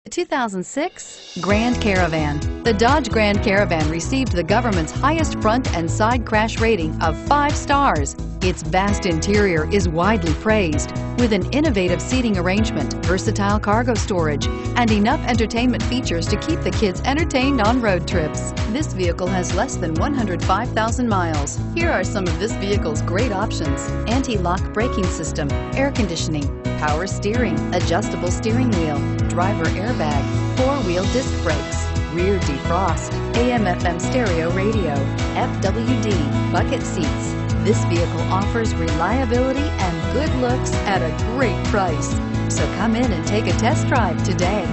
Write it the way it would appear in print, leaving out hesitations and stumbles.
2006 Grand Caravan. The Dodge Grand Caravan received the government's highest front and side crash rating of 5 stars. Its vast interior is widely praised, with an innovative seating arrangement, versatile cargo storage, and enough entertainment features to keep the kids entertained on road trips. This vehicle has less than 105,000 miles. Here are some of this vehicle's great options: anti-lock braking system, air conditioning, power steering, adjustable steering wheel, driver airbag, 4-wheel disc brakes, rear defrost, AM/FM stereo radio, FWD, bucket seats. This vehicle offers reliability and good looks at a great price. So come in and take a test drive today.